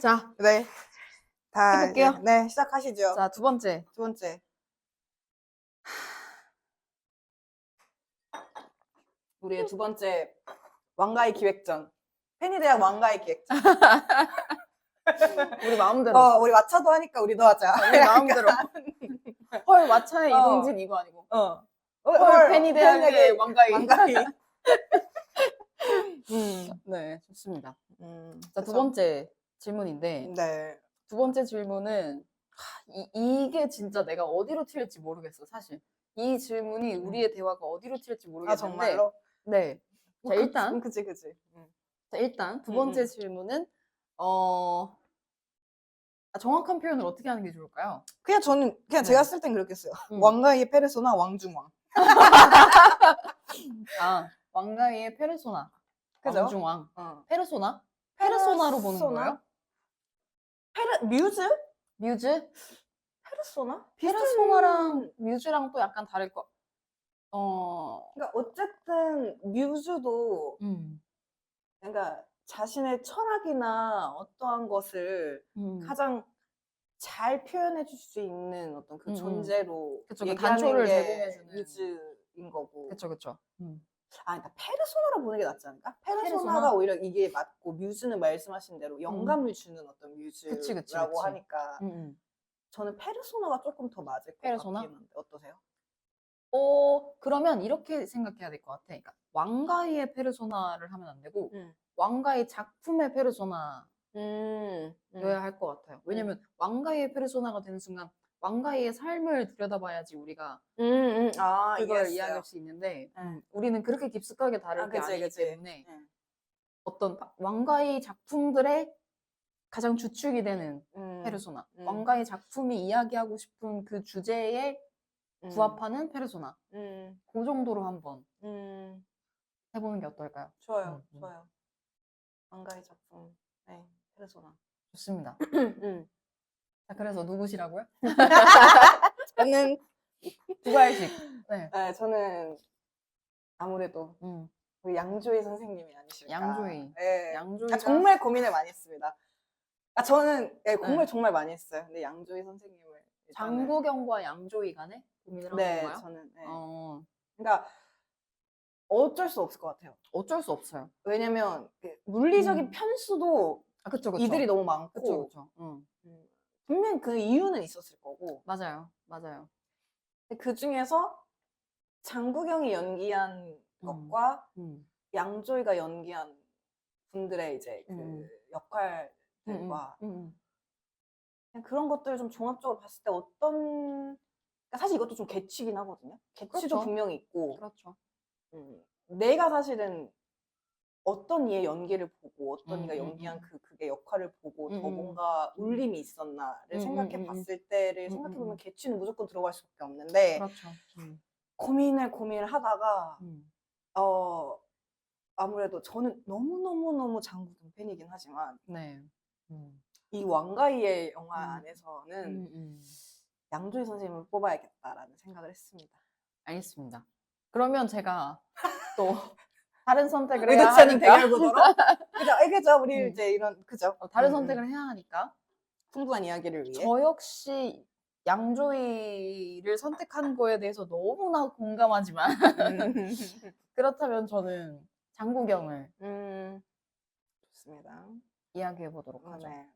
자, 네. 다 해볼게요. 이제, 네, 시작하시죠. 자, 두 번째. 두 번째. 우리의 두 번째 왕가의 기획전. 팬이대학 왕가의 기획전. 우리 마음대로. 우리 왓챠도 하니까 우리도 하자. 우리 마음대로. 헐, 왓챠의 어. 이동진 이거 아니고. 헐, 헐, 팬이대학의 왕가의. 왕가의. 네, 좋습니다. 자, 두 그쵸? 번째 질문인데, 네. 두 번째 질문은, 이게 진짜 내가 어디로 튈지 모르겠어, 사실. 이 질문이 우리의 대화가 어디로 튈지 모르겠는데. 아, 정말로? 네. 자, 일단. 그치. 자, 일단 두 번째 질문은, 정확한 표현을 어떻게 하는 게 좋을까요? 그냥 저는, 네. 제가 쓸 땐 그렇게 써요. 왕가의 페르소나 왕중왕. 왕가의 페르소나. 그죠? 왕중왕. 페르소나? 페르소나로 보는 거예요? 뮤즈? 뮤즈? 페르소나? 페르소나랑 뮤즈랑 또 약간 다를 거. 그러니까 어쨌든 뮤즈도 그러니까 자신의 철학이나 어떠한 것을 가장 잘 표현해 줄 수 있는 어떤 그 존재로 그쵸, 그 얘기하는 단초를 게 제공해주는. 뮤즈인 거고. 그쵸. 그러니까 페르소나로 보는 게 낫지 않을까? 페르소나가 페르소나? 오히려 이게 맞고 뮤즈는 말씀하신 대로 영감을 주는 어떤 뮤즈라고 그치. 하니까 저는 페르소나가 조금 더 맞을 것 페르소나? 같긴 한데 어떠세요? 그러면 이렇게 생각해야 될 것 같아. 그러니까 왕가의 페르소나를 하면 안 되고 왕가의 작품의 페르소나여야 할 것 같아요. 왜냐면 왕가의 페르소나가 되는 순간 왕가의 삶을 들여다봐야지 우리가 그걸 이해할 수 있는데 우리는 그렇게 깊숙하게 다룰 게 아니기 때문에 어떤 왕가의 작품들의 가장 주축이 되는 페르소나, 왕가의 작품이 이야기하고 싶은 그 주제에 부합하는 페르소나, 그 정도로 한번 해보는 게 어떨까요? 좋아요. 왕가의 작품, 네, 페르소나. 좋습니다. 자, 그래서 누구시라고요? 저는 두 알씩. 네. 저는 아무래도 우리 양조희 선생님이 아니실까. 양조희. 네. 양조희가 정말 고민을 많이 했습니다. 저는 고민을 정말 많이 했어요. 근데 양조희 선생님을 장구경과 양조희 간에 고민을 한 건가요? 저는 그러니까 어쩔 수 없을 것 같아요. 어쩔 수 없어요. 왜냐면 물리적인 편수도 그쵸. 이들이 너무 많고 그쵸. 분명 그 이유는 있었을 거고 맞아요. 그 중에서 장구경이 연기한 것과 양조위가 연기한 분들의 이제 그 역할들과 그냥 그런 것들을 좀 종합적으로 봤을 때 그러니까 사실 이것도 좀 개취긴 하거든요. 개취도 그렇죠. 분명히 있고 그렇죠. 내가 사실은 어떤 이의 연기를 보고 어떤 이가 연기한 그게 역할을 보고 더 뭔가 울림이 있었나를 생각해 봤을 때를 생각해 보면 개취는 무조건 들어갈 수밖에 없는데 그렇죠. 고민을 하다가 아무래도 저는 너무 장구경 팬이긴 하지만 이 왕가이의 영화 안에서는 양조희 선생님을 뽑아야겠다라는 생각을 했습니다. 알겠습니다. 그러면 제가 또 다른 선택을 해야 의도차는 하니까 대결구도로 그죠? 우리 이제 이런 그죠? 다른 선택을 해야 하니까 풍부한 이야기를 위해 저 역시 양조위를 선택한 거에 대해서 너무나 공감하지만 그렇다면 저는 장구경을 좋습니다. 이야기해 보도록 하죠. 네.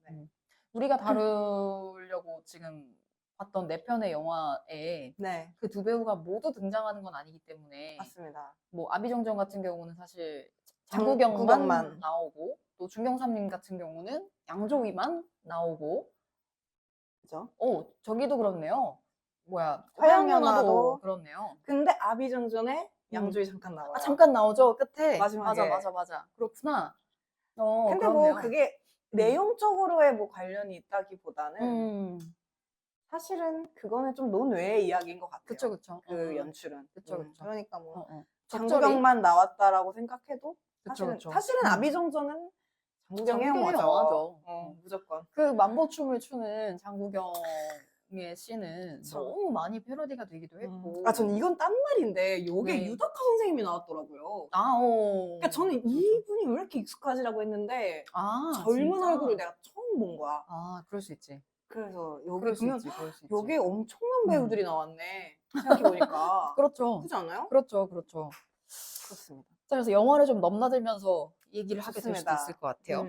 우리가 다루려고 지금 봤던 4편의 영화에 그 두 배우가 모두 등장하는 건 아니기 때문에 맞습니다. 뭐 아비정정 같은 경우는 사실 장구경만 나오고 또 중경삼님 같은 경우는 양조위만 나오고 그죠? 저기도 그렇네요. 화양연화도 그렇네요. 근데 아비정전에 양조위 잠깐 나와요. 잠깐 나오죠 끝에. 마지막에. 맞아. 그렇구나. 근데 그렇네요. 뭐 그게 내용적으로의 뭐 관련이 있다기보다는 사실은 그거는 좀 논외의 이야기인 것 같아요. 그쵸. 그 연출은. 그쵸. 그러니까 뭐 장구경만 장구경만 나왔다라고 생각해도 그쵸. 사실은 아비정전은 장구경의 영화죠. 무조건. 그 만보춤을 추는 장구경의 씬은 너무 많이 패러디가 되기도 했고. 전 이건 딴 말인데 요게 유덕화 선생님이 나왔더라고요. 그러니까 저는 이분이 왜 이렇게 익숙하지라고 했는데 젊은 진짜? 얼굴을 내가 처음 처음 본 거야. 아, 그럴 수 있지. 그래서 여기 그럴 수 보면 있지. 그럴 수 있지. 여기에 엄청난 배우들이 나왔네. 생각해보니까. 그렇죠. 그렇지 않아요? 그렇죠. 그렇죠. 그렇습니다. 자, 그래서 영화를 좀 넘나들면서 얘기를 하게 될 수도 좋습니다. 있을 것 같아요.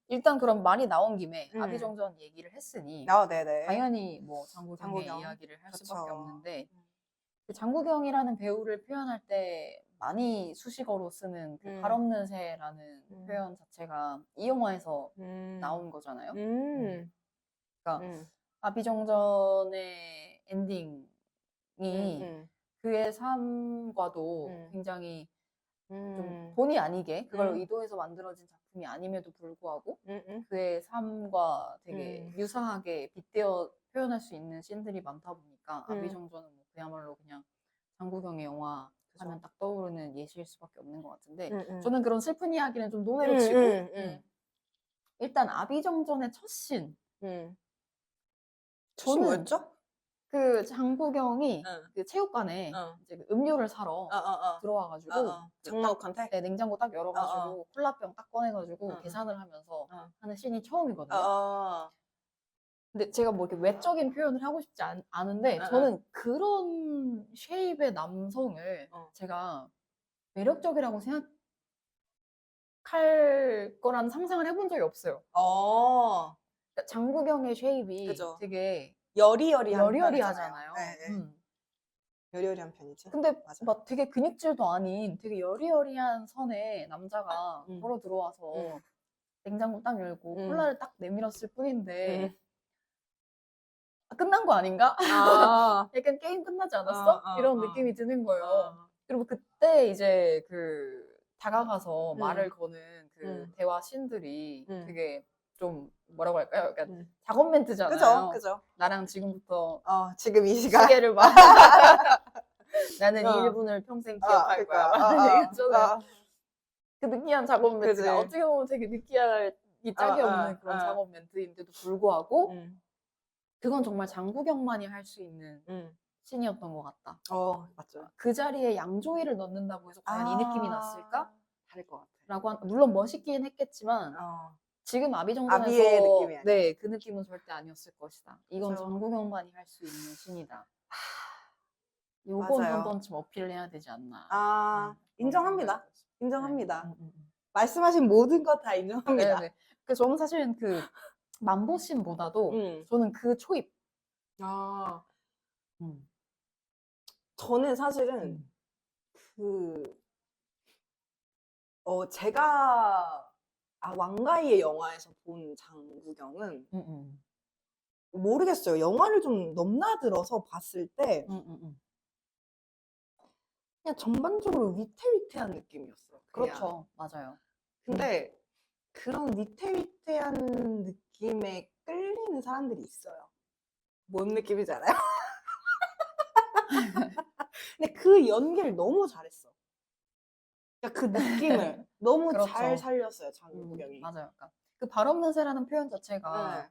일단 그럼 말이 나온 김에 아비정전 얘기를 했으니 네네. 당연히 뭐 장구경의 장구경. 이야기를 할 그쵸. 수밖에 없는데 그 장구경이라는 배우를 표현할 때 많이 수식어로 쓰는 그 발 없는 새라는 표현 자체가 이 영화에서 나온 거잖아요. 그러니까 아비정전의 엔딩이 그의 삶과도 굉장히 좀 본의 아니게 그걸 의도해서 만들어진 작품이 아님에도 불구하고 그의 삶과 되게 유사하게 빗대어 표현할 수 있는 씬들이 많다 보니까 아비정전은 뭐 그야말로 그냥 장구경의 영화 하면 딱 떠오르는 예시일 수밖에 없는 것 같은데 저는 그런 슬픈 이야기는 좀 논외로 치고 일단 아비정전의 첫 씬 저는 뭐였죠? 그 장구경이 그 체육관에 이제 그 음료를 사러 들어와가지고 장나욱한테? 네, 냉장고 딱 열어가지고 콜라병 딱 꺼내가지고 계산을 하면서 하는 씬이 처음이거든요. 근데 제가 뭐 이렇게 외적인 표현을 하고 싶지 않은데 저는 그런 쉐입의 남성을 제가 매력적이라고 생각할 거라는 상상을 해본 적이 없어요. 그러니까 장구경의 쉐입이 그죠. 되게 여리여리한 여리여리하잖아요. 여리여리한 편이지. 근데 맞아. 막 되게 근육질도 아닌 되게 여리여리한 선에 남자가 걸어 들어와서 냉장고 딱 열고 콜라를 딱 내밀었을 뿐인데 끝난 거 아닌가? 약간 게임 끝나지 않았어? 이런 느낌이 드는 거예요. 그리고 그때 이제 그 다가가서 말을 거는 그 대화 씬들이 되게 좀 뭐라고 할까요? 약간 작업 멘트잖아요. 그죠. 나랑 지금부터 지금 이 시간. 시계를 봐. 나는 1분을 평생 기억할 거야. 그 느끼한 작업 멘트가 어떻게 보면 되게 느끼하기 짝이 없는 그런 작업 멘트인데도 불구하고 그건 정말 장구경만이 할 수 있는 씬이었던 것 같다. 맞죠. 그 자리에 양조위를 넣는다고 해서 과연 이 느낌이 났을까? 다를 것 같아. 물론 멋있긴 했겠지만 지금 아비정전에서 아비의 느낌이 아니야. 네, 그 느낌은 절대 아니었을 것이다. 이건 그쵸. 장구경만이 할 수 있는 씬이다. 요건 맞아요. 한 번쯤 어필해야 되지 않나. 인정합니다. 그런 생각이 들었어요. 인정합니다. 네. 말씀하신 모든 거 다 인정합니다. 네네. 그래서 저는 사실은 그 만보씬보다도 저는 그 초입. 저는 사실은 제가 왕가이의 영화에서 본 장구경은 모르겠어요. 영화를 좀 넘나들어서 봤을 때 그냥 전반적으로 위태위태한 느낌이었어요. 그냥. 그렇죠. 맞아요. 근데 그런 위태위태한 느낌에 끌리는 사람들이 있어요. 뭔 느낌인지 알아요? 근데 그 연기를 너무 잘했어. 그러니까 그 느낌을 너무 그렇죠. 잘 살렸어요, 장구경이. 맞아요. 그러니까 그 발 없는 새라는 표현 자체가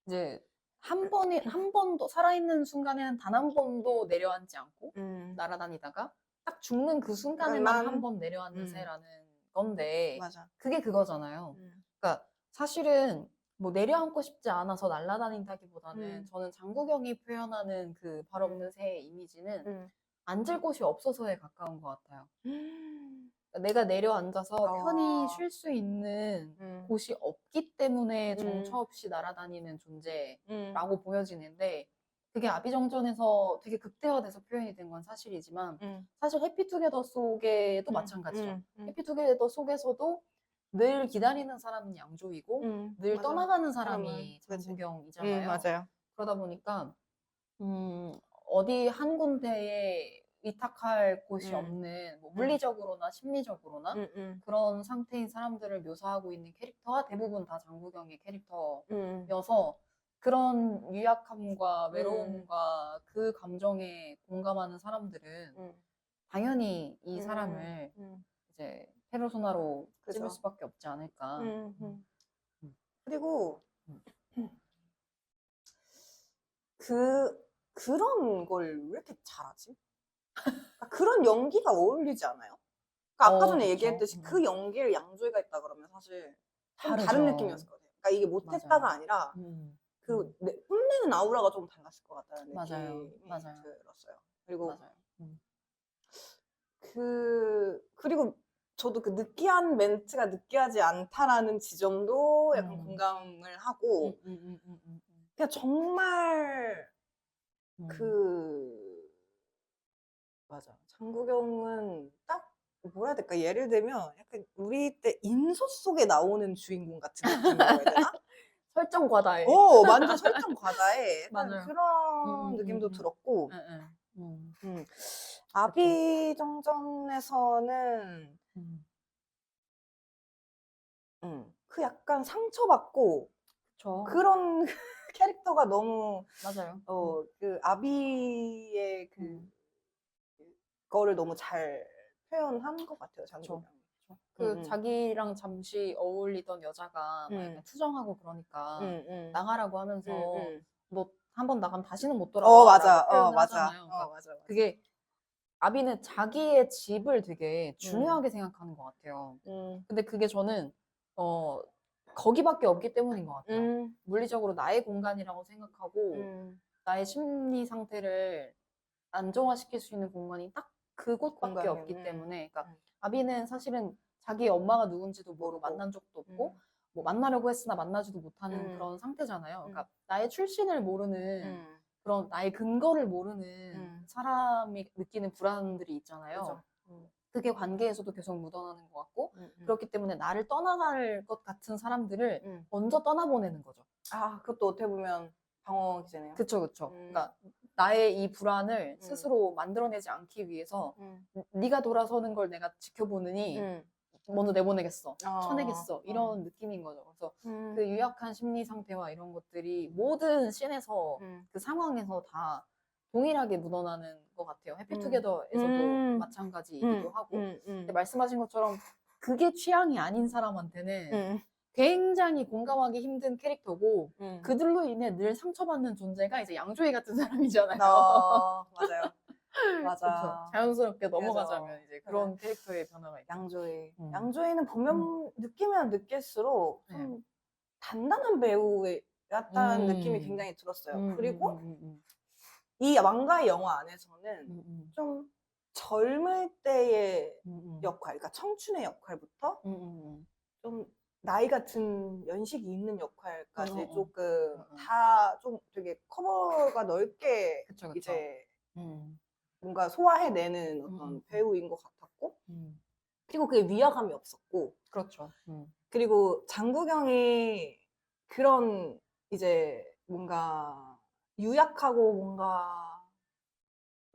이제 한 번도 살아있는 순간에는 단 한 번도 내려앉지 않고 날아다니다가 딱 죽는 그 순간에만 한 번 내려앉는 새라는 건데 맞아. 그게 그거잖아요. 그러니까 사실은 뭐 내려앉고 싶지 않아서 날아다닌다기보다는 저는 장구경이 표현하는 그 발 없는 새의 이미지는 앉을 곳이 없어서에 가까운 것 같아요. 그러니까 내가 내려앉아서 편히 쉴 수 있는 곳이 없기 때문에 정처 없이 날아다니는 존재라고 보여지는데 그게 아비정전에서 되게 극대화돼서 표현이 된 건 사실이지만 사실 해피투게더 속에도 마찬가지죠. 해피투게더 속에서도 늘 기다리는 사람은 양조이고 늘 맞아. 떠나가는 사람이 장구경이잖아요. 맞아요. 그러다 보니까 어디 한 군데에 위탁할 곳이 없는 뭐 물리적으로나 심리적으로나 그런 상태인 사람들을 묘사하고 있는 캐릭터가 대부분 다 장구경의 캐릭터여서 그런 유약함과 외로움과 그 감정에 공감하는 사람들은 당연히 이 사람을 이제 페르소나로 그죠. 찝을 수밖에 없지 않을까. 그리고 그런 걸 왜 이렇게 잘하지? 그러니까 그런 연기가 어울리지 않아요? 그러니까 아까 전에 그쵸. 얘기했듯이 그 연기를 양조위가 했다 그러면 사실 좀 다른 다르죠. 느낌이었을 것 같아요. 그러니까 이게 못했다가 맞아요. 아니라 뽐내는 아우라가 좀 달랐을 것 같다는 맞아요. 느낌이 맞아요. 들었어요. 그리고 맞아요. 그리고 저도 그 느끼한 멘트가 느끼하지 않다라는 지점도 약간 공감을 하고 그냥 정말 맞아. 장국영은 딱 뭐라 해야 될까? 예를 들면 약간 우리 때 인소 속에 나오는 주인공 같은 느낌이라고 해야 되나? 설정 과다해. 완전 설정 과다해. 약간 맞아요. 그런 느낌도 들었고 아비정전에서는 그 약간 상처받고 그쵸. 그런 캐릭터가 너무 맞아요. 그 아비의 그거를 너무 잘 표현한 것 같아요, 장국영이. 그 자기랑 잠시 어울리던 여자가 막 약간 투정하고 그러니까 나가라고 하면서 너 한 번 나가면 다시는 못 맞아. 돌아와라고 표현을 맞아. 하잖아요. 그러니까 맞아. 그게 아비는 자기의 집을 되게 중요하게 생각하는 것 같아요. 근데 그게 저는 거기밖에 없기 때문인 것 같아요. 물리적으로 나의 공간이라고 생각하고 나의 심리 상태를 안정화시킬 수 있는 공간이 딱 그곳밖에 공간이, 없기 때문에 그러니까 아비는 사실은 자기 엄마가 누군지도 모르고 만난 적도 없고 뭐 만나려고 했으나 만나지도 못하는 그런 상태잖아요. 그러니까 나의 출신을 모르는 그런 나의 근거를 모르는 사람이 느끼는 불안들이 있잖아요. 그죠. 그게 관계에서도 계속 묻어나는 것 같고 그렇기 때문에 나를 떠나갈 것 같은 사람들을 먼저 떠나보내는 거죠. 그것도 어떻게 보면 방어 기제네요. 그쵸. 그러니까 나의 이 불안을 스스로 만들어내지 않기 위해서 네가 돌아서는 걸 내가 지켜보느니 먼저 내보내겠어, 쳐내겠어 이런 느낌인 거죠. 그래서 그 유약한 심리 상태와 이런 것들이 모든 씬에서 그 상황에서 다 동일하게 묻어나는 것 같아요. 해피투게더에서도 마찬가지이기도 하고 근데 말씀하신 것처럼 그게 취향이 아닌 사람한테는 굉장히 공감하기 힘든 캐릭터고 그들로 인해 늘 상처받는 존재가 이제 양조위 같은 사람이잖아요. 맞아요. 맞아. 그렇죠. 자연스럽게 그래서, 넘어가자면 이제 그런 캐릭터의 변화가 있죠. 양조위. 양조위는 보면 느끼면 느낄수록 좀 단단한 배우의 같다는 느낌이 굉장히 들었어요. 그리고 이 왕가의 영화 안에서는 좀 젊을 때의 역할, 그러니까 청춘의 역할부터 좀 나이가 든 연식이 있는 역할까지 조금 다 좀 되게 커버가 넓게 그쵸. 이제 뭔가 소화해내는 어떤 배우인 것 같았고 그리고 그게 위화감이 없었고 그렇죠. 그리고 장국영이 그런 이제 뭔가 유약하고 뭔가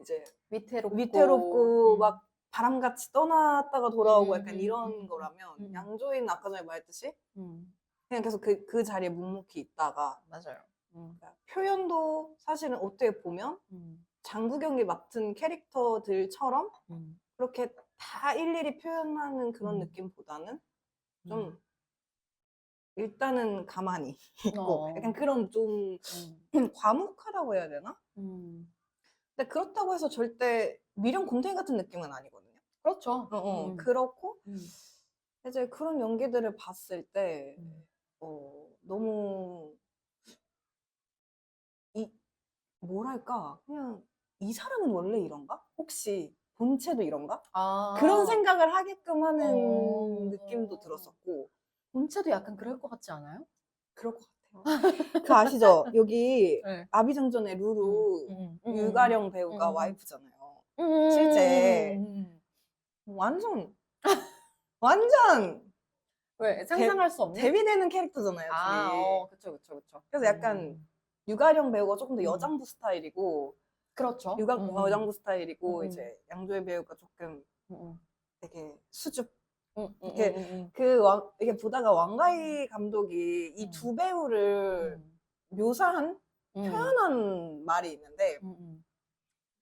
이제 위태롭고 막 바람같이 떠났다가 돌아오고 약간 이런 거라면 양조위는 아까 전에 말했듯이 그냥 계속 그 자리에 묵묵히 있다가 맞아요. 그러니까 표현도 사실은 어떻게 보면 장국영이 맡은 캐릭터들처럼 그렇게 다 일일이 표현하는 그런 느낌보다는 좀 일단은 가만히 있고 약간 그런 좀 과묵하다고 해야 되나? 근데 그렇다고 해서 절대 미련 곰탱이 같은 느낌은 아니거든요. 그렇죠. 그렇고 이제 그런 연기들을 봤을 때 너무 뭐랄까 그냥 이 사람은 원래 이런가? 혹시 본체도 이런가? 그런 생각을 하게끔 하는 느낌도 들었었고 본체도 약간 그럴 것 같지 않아요? 그럴 것 같아요. 그 아시죠? 여기 네. 아비정전의 루루 유가령 배우가 와이프잖아요. 실제 완전 왜 상상할 수 없는? 대비되는 캐릭터잖아요, 둘이. 그쵸. 그래서 약간 유가령 배우가 조금 더 여장부 스타일이고 그렇죠. 여장부 스타일이고 이제 양조위 배우가 조금 되게 수줍 이게 보다가 왕가희 감독이 이 두 배우를 묘사한 표현한 말이 있는데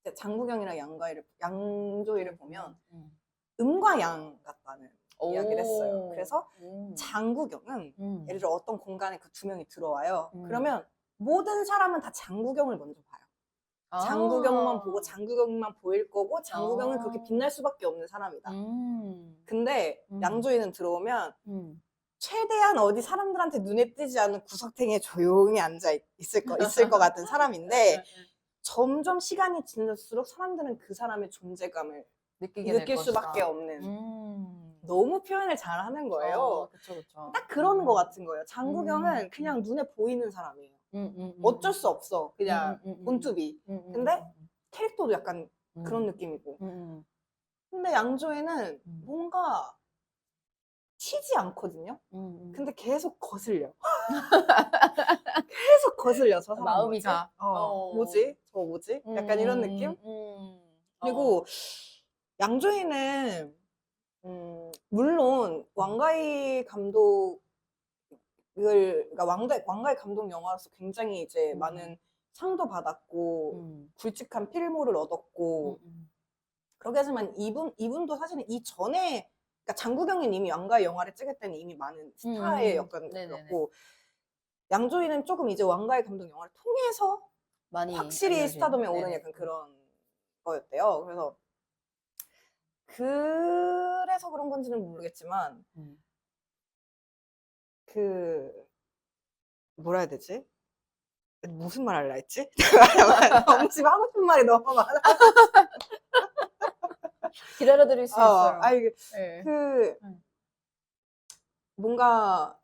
이제 장국영이랑 양조위를 보면 음과 양 같다는 이야기를 했어요. 그래서 장국영은 예를 들어 어떤 공간에 그 두 명이 들어와요. 그러면 모든 사람은 다 장국영을 먼저 봐요. 장국영만 보고 장국영만 보일 거고 장국영은 그렇게 빛날 수밖에 없는 사람이다. 근데 양조위는 들어오면 최대한 어디 사람들한테 눈에 띄지 않는 구석탱이에 조용히 앉아 있을 것 같은 사람인데 점점 시간이 지날수록 사람들은 그 사람의 존재감을 느끼게 될 느낄 수밖에 것이다. 없는 너무 표현을 잘하는 거예요. 그쵸, 그쵸. 딱 그러는 것 같은 거예요. 장국영은 그냥 눈에 보이는 사람이에요. 어쩔 수 없어. 그냥 본투비. 근데 캐릭터도 약간 그런 느낌이고. 근데 양조위는 뭔가 튀지 않거든요. 근데 계속 거슬려. 계속 거슬려, 저 사람. 마음이 뭐지? 가. 뭐지? 저 뭐지? 약간 이런 느낌? 그리고 양조위는 물론 왕가희 감독을, 그러니까 왕가희 감독 영화로서 굉장히 이제 많은 상도 받았고 굵직한 필모를 얻었고 그러게 하지만 이분도 사실은 이전에, 그러니까 장국영은 이미 왕가희 영화를 찍을 때는 이미 많은 스타의 역할이었고 양조위는 조금 이제 왕가희 감독 영화를 통해서 많이 확실히 알려진. 스타덤에 오른 네네. 약간 그런 거였대요. 그래서 그런 건지는 모르겠지만 뭐라 해야 되지? 무슨 말 할라 했지? 너무 지금 하고 싶은 말이 너무 많아. 기다려드릴 수 있어요. 아니, 네. 뭔가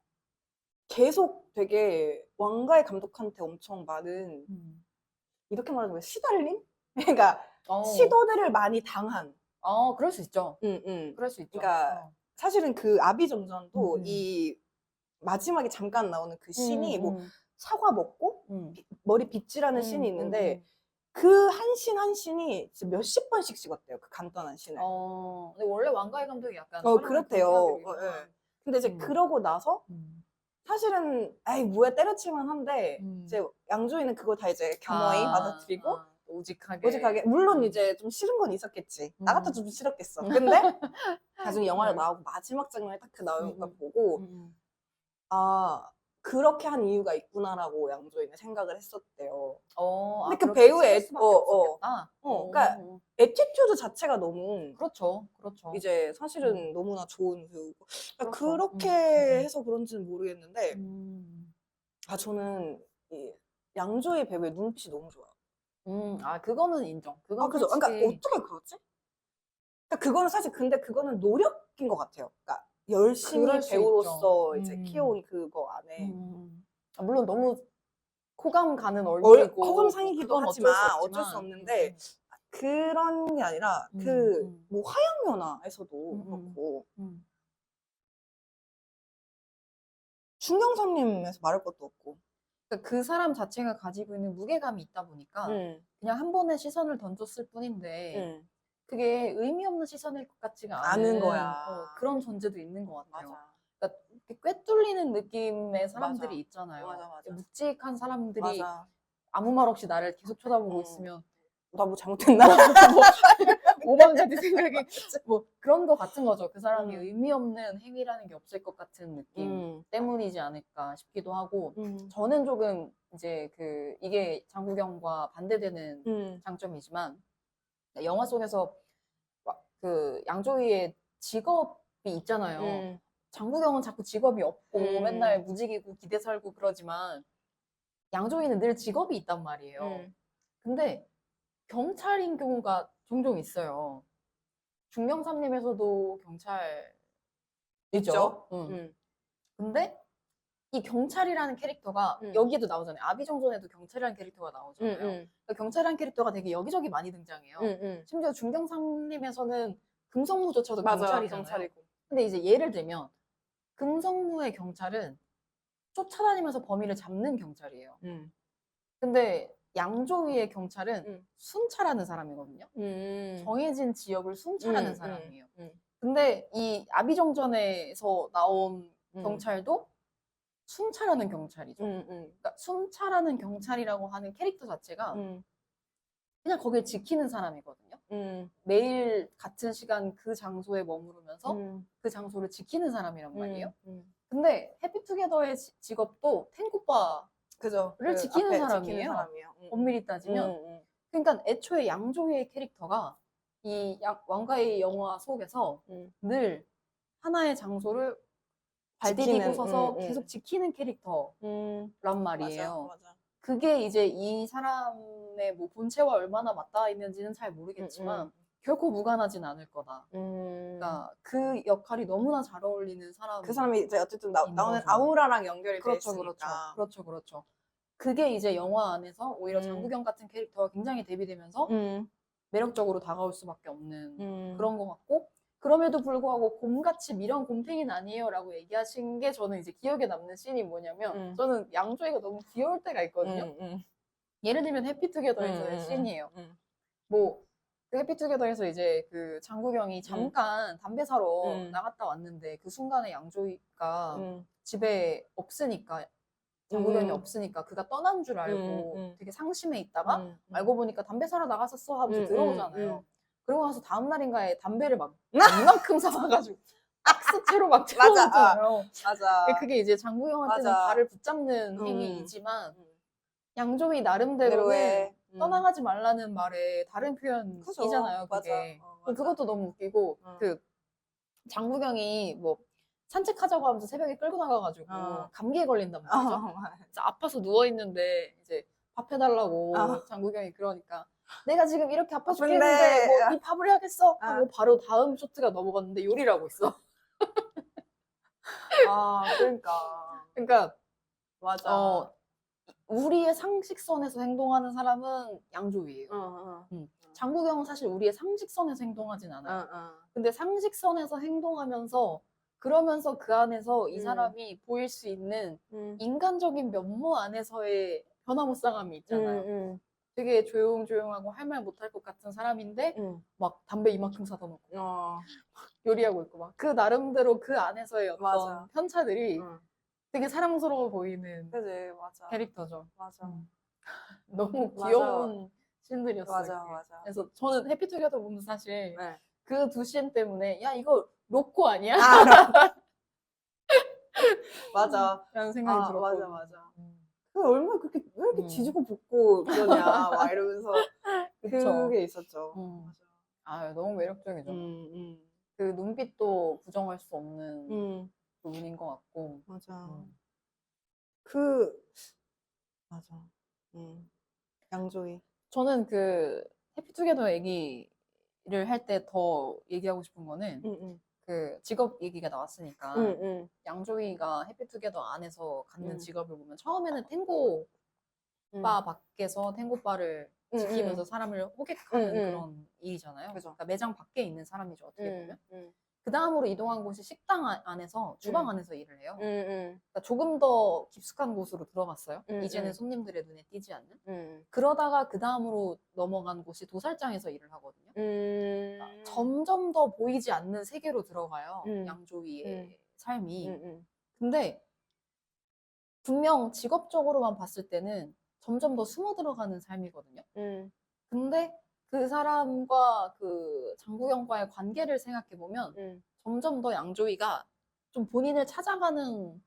계속 되게 왕가희 감독한테 엄청 많은, 이렇게 말하면 시달림? 그러니까 시도들을 많이 당한. 그럴 수 있죠. 그럴 수 있죠. 그러니까 사실은 그 아비정전도 이 마지막에 잠깐 나오는 그 씬이 뭐 사과 먹고 머리 빗질하는 씬이 있는데 그 한 씬 한 씬이 진짜 몇십 번씩 찍었대요. 그 간단한 씬을. 근데 원래 왕가희 감독이 약간 그렇대요. 근데 이제 그러고 나서 사실은 아이 뭐야 때려칠만 한데 이제 양조위는 그거 다 이제 겸허히 받아들이고 오직하게 물론 이제 좀 싫은 건 있었겠지. 나 같아도 좀 싫었겠어. 근데 나중에 영화를 나오고 마지막 장면에 딱 그 나오는 걸 보고 그렇게 한 이유가 있구나라고 양조위는 생각을 했었대요. 근데 그 배우의 그러니까 애티튜드 자체가 너무 그렇죠. 이제 사실은 너무나 좋은 배우고 그러니까 그렇죠. 그렇게 해서 그런지는 모르겠는데 저는 이 양조위 배우의 눈빛이 너무 좋아요. 그거는 인정. 그건 그죠. 그러니까 솔직히 어떻게 그러지? 그러니까 그거는 사실 근데 그거는 노력인 것 같아요. 그러니까 열심히 그럴 수 배우로서 있죠. 이제 키워온 그거 안에 물론 너무 호감 가는 얼굴이고 허감상이기도 그건 하지만 어쩔 어쩔 수 수 없는데 그런 게 아니라 뭐 화양연화에서도 그렇고 중경선님에서 말할 것도 없고 그러니까 그 사람 자체가 가지고 있는 무게감이 있다 보니까 그냥 한 번에 시선을 던졌을 뿐인데 그게 의미 없는 시선일 것 같지가 않은 거야. 그런 존재도 있는 것 같아요. 맞아. 그러니까 이렇게 꿰뚫리는 느낌의 사람들이 맞아. 있잖아요. 맞아. 묵직한 사람들이 맞아. 아무 말 없이 나를 계속 쳐다보고 있으면 나 뭐 잘못했나? 오밤자디 생각이 뭐 그런 거 같은 거죠. 그 사람이 의미 없는 행위라는 게 없을 것 같은 느낌 때문이지 않을까 싶기도 하고 저는 조금 이제 이게 장국영과 반대되는 장점이지만 영화 속에서 그 양조위의 직업이 있잖아요. 장국영은 자꾸 직업이 없고 맨날 무직이고 기대 살고 그러지만 양조위는 늘 직업이 있단 말이에요. 근데 경찰인 경우가 종종 있어요. 중경삼림에서도 경찰 있죠. 근데 이 경찰이라는 캐릭터가 여기에도 나오잖아요. 아비정전에도 경찰이라는 캐릭터가 나오잖아요. 그러니까 경찰이라는 캐릭터가 되게 여기저기 많이 등장해요. 심지어 중경삼림에서는 금성무조차도 경찰이잖아요. 경찰이고. 근데 이제 예를 들면 금성무의 경찰은 쫓아다니면서 범인을 잡는 경찰이에요. 근데 양조위의 경찰은 순찰하는 사람이거든요. 정해진 지역을 순찰하는 사람이에요. 근데 이 아비정전에서 나온 경찰도 순찰하는 경찰이죠. 그러니까 순찰하는 경찰이라고 하는 캐릭터 자체가 그냥 거길 지키는 사람이거든요. 매일 같은 시간 그 장소에 머무르면서 그 장소를 지키는 사람이란 말이에요. 근데 해피투게더의 직업도 탱고빠 그죠. 를 지키는 사람이에요. 엄밀히 따지면. 그러니까 애초에 양조위의 캐릭터가 이 왕가의 영화 속에서 늘 하나의 장소를 발 지키는, 디디고 서서 계속 지키는 캐릭터란 맞아, 말이에요. 맞아. 그게 이제 이 사람의 뭐 본체와 얼마나 맞닿아 있는지는 잘 모르겠지만 결코 무관하진 않을 거다. 그러니까 그 역할이 너무나 잘 어울리는 사람. 그 사람이 이제 어쨌든 나오는 거죠. 아우라랑 연결이 돼 그렇죠, 있으니까. 그렇죠. 그게 이제 영화 안에서 오히려 음. 장국영 같은 캐릭터가 굉장히 대비되면서 매력적으로 다가올 수밖에 없는 그런 것 같고, 그럼에도 불구하고 곰같이 미련 곰탱이는 아니에요라고 얘기하신 게 저는 이제 기억에 남는 씬이 뭐냐면 저는 양조위가 너무 귀여울 때가 있거든요. 예를 들면 해피투게더에서의 씬이에요. 뭐 그 해피투게더에서 이제 그 장국영이 잠깐 담배 사러 나갔다 왔는데 그 순간에 양조위가 집에 없으니까, 장국영이 없으니까 그가 떠난 줄 알고 되게 상심해 있다가 알고 보니까 담배 사러 나갔었어 하면서 들어오잖아요. 그러고 나서 다음 날인가에 담배를 막 이만큼 사와가지고 박스째로 막 채워놓잖아요. 맞아. 그게 이제 장국영한테는 맞아. 발을 붙잡는 행위이지만 양조위 나름대로는 내로의, 떠나가지 말라는 말의 다른 표현이잖아요. 그죠. 그게. 맞아. 그것도 너무 웃기고 그 장국영이 뭐 산책하자고 하면서 새벽에 끌고 나가가지고 감기에 걸린단 말이죠. 그래서 아파서 누워있는데 이제 밥 해달라고 장국영이 그러니까 내가 지금 이렇게 아파 죽겠는데 뭐 이 밥을 해야겠어 하고 바로 다음 쇼트가 넘어갔는데 요리를 하고 있어. 그러니까 맞아. 우리의 상식선에서 행동하는 사람은 양조위예요. 장국영은 사실 우리의 상식선에서 행동하진 않아요. 근데 상식선에서 행동하면서 그러면서 그 안에서 이 사람이 보일 수 있는 인간적인 면모 안에서의 변화무쌍함이 있잖아요. 되게 조용조용하고 할 말 못할 것 같은 사람인데 막 담배 이만큼 사다 놓고 요리하고 있고 막 그 나름대로 그 안에서의 어떤 맞아. 편차들이 되게 사랑스러워 보이는 그지, 맞아. 캐릭터죠. 맞아. 너무 맞아. 귀여운 씬들이었어요. 맞아, 그게. 맞아. 그래서 저는 해피투게더 보면 사실 네. 그 두 씬 때문에 야 이거 로코 아니야? 맞아. 라는 생각이 들었거든요. 맞아. 그 얼마나 왜 이렇게 지지고 볶고 그러냐 막 이러면서 그쵸. 그게 있었죠. 아 너무 매력적이죠. 그 눈빛도 부정할 수 없는 부분인 것 같고. 맞아. 맞아. 양조위. 저는 그 해피투게더 얘기를 할 때 더 얘기하고 싶은 거는 그 직업 얘기가 나왔으니까 양조위가 해피투게더 안에서 갖는 직업을 보면 처음에는 탱고바 밖에서 탱고바를 지키면서 사람을 호객하는 그런 일이잖아요. 그죠. 그러니까 매장 밖에 있는 사람이죠, 어떻게 보면. 그 다음으로 이동한 곳이 식당 안에서, 주방 안에서 일을 해요. 그러니까 조금 더 깊숙한 곳으로 들어갔어요. 이제는 손님들의 눈에 띄지 않는. 그러다가 그 다음으로 넘어간 곳이 도살장에서 일을 하거든요. 그러니까 점점 더 보이지 않는 세계로 들어가요. 양조위의 삶이. 근데 분명 직업적으로만 봤을 때는 점점 더 숨어 들어가는 삶이거든요. 근데 그 사람과 그 장국영과의 관계를 생각해 보면 점점 더 양조위가 좀 본인을 찾아가는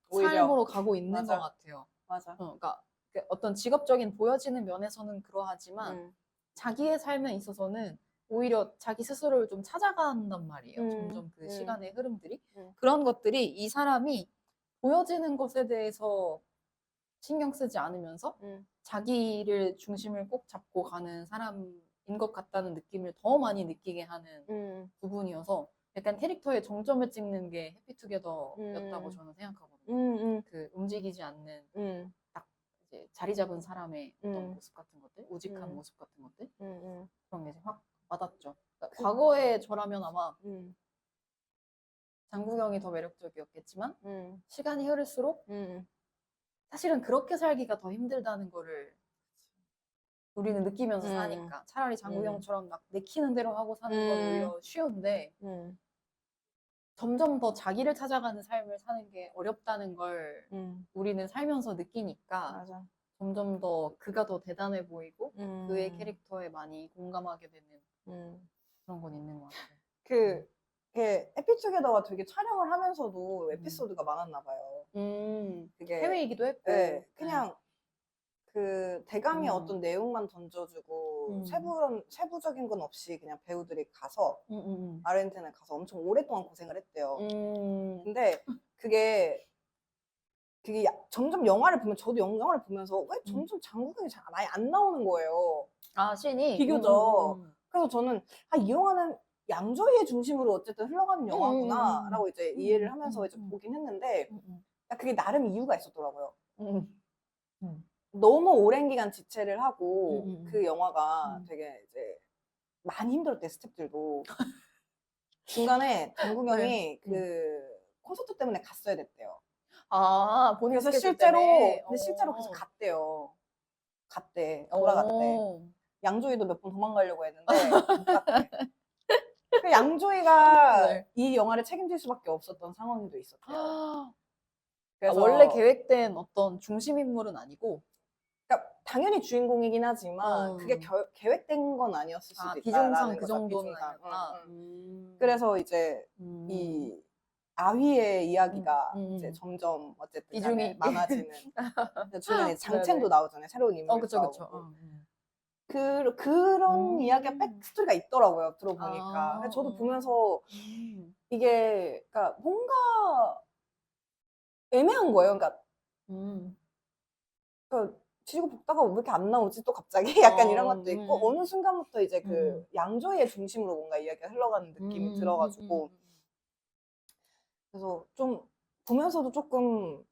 삶으로 가고 있는 맞아. 것 같아요. 맞아. 그러니까 어떤 직업적인 보여지는 면에서는 그러하지만 자기의 삶에 있어서는 오히려 자기 스스로를 좀 찾아간단 말이에요. 점점 그 시간의 흐름들이. 그런 것들이 이 사람이 보여지는 것에 대해서 신경 쓰지 않으면서 자기를 중심을 꼭 잡고 가는 사람인 것 같다는 느낌을 더 많이 느끼게 하는 부분이어서 약간 캐릭터의 정점을 찍는 게 해피투게더였다고 저는 생각하거든요. 그 움직이지 않는 딱 이제 자리 잡은 사람의 어떤 모습 같은 것들, 우직한 모습 같은 것들 그런 게 이제 확 와닿죠. 그러니까 과거의 저라면 아마 장국영이 더 매력적이었겠지만 시간이 흐를수록 사실은 그렇게 살기가 더 힘들다는 거를 우리는 느끼면서 사니까 차라리 장국영처럼 막 내키는 대로 하고 사는 건 오히려 쉬운데 점점 더 자기를 찾아가는 삶을 사는 게 어렵다는 걸 우리는 살면서 느끼니까 맞아. 점점 더 그가 더 대단해 보이고 그의 캐릭터에 많이 공감하게 되는 그런 건 있는 것 같아요. 해피투게더가 되게 촬영을 하면서도 에피소드가 많았나 봐요. 그게 해외이기도 했고 네, 그냥 그 대강의 어떤 내용만 던져주고 세부적인 건 없이 그냥 배우들이 가서 아르헨티나에 가서 엄청 오랫동안 고생을 했대요. 근데 그게 점점 영화를 보면 저도 영화를 보면서 왜 점점 장국영이 잘 많이 안 나오는 거예요. 아, 신이? 비교적. 그래서 저는 이 영화는 양조위의 중심으로 어쨌든 흘러가는 영화구나 라고 이제 이해를 하면서 이제 보긴 했는데 그게 나름 이유가 있었더라고요. 너무 오랜 기간 지체를 하고 그 영화가 되게 이제 많이 힘들었대, 스태프들도. 중간에 장국영이 네. 그 콘서트 때문에 갔어야 됐대요. 아, 본인 그래서 스케줄 실제로 때문에? 근데 실제로 그래서 갔대요. 어. 돌아갔대. 양조위도 몇 번 도망가려고 했는데 못 갔대. 그 양조위가 네. 이 영화를 책임질 수밖에 없었던 상황도 있었대요. 아, 그래서 원래 계획된 어떤 중심 인물은 아니고, 그러니까 당연히 주인공이긴 하지만 그게 계획된 건 아니었을 수도 비중상 있다라는 그 거죠. 정도는 비중상. 아니었다. 그래서 이제 이 아휘의 이야기가 이제 점점 어쨌든 비중이 많아지는 중간에 장첸도 네네. 나오잖아요. 새로운 인물도 그쵸, 그쵸. 나오고. 그런 이야기가 백스토리가 있더라고요. 들어보니까. 그래서 저도 보면서 이게 그러니까 뭔가 애매한 거예요. 그러니까 지지고 볶다가 왜 이렇게 안 나오지? 또 갑자기 약간 이런 것도 있고 어느 순간부터 이제 그 양조위의 중심으로 뭔가 이야기가 흘러가는 느낌이 들어가지고 그래서 좀 보면서도 조금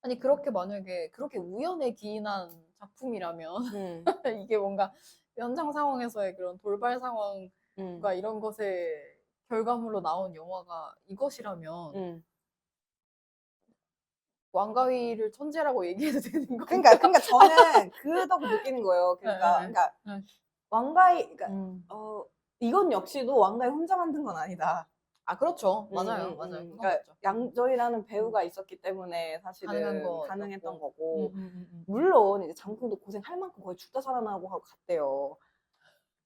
아니, 그렇게 만약에 그렇게 우연에 기인한 작품이라면, 이게 뭔가 연장 상황에서의 그런 돌발 상황과 이런 것의 결과물로 나온 영화가 이것이라면, 왕가위를 천재라고 얘기해도 되는 건가? 그러니까 저는 그 덕을 느끼는 거예요. 그러니까 왕가위 이건 역시도 왕가위 혼자 만든 건 아니다. 아, 그렇죠. 맞아요. 맞아요. 그건 그러니까 맞죠. 양조위라는 배우가 있었기 때문에 사실은 가능했던 거고 물론 이제 장국도 고생할 만큼 거의 죽다 살아나고 하고 갔대요.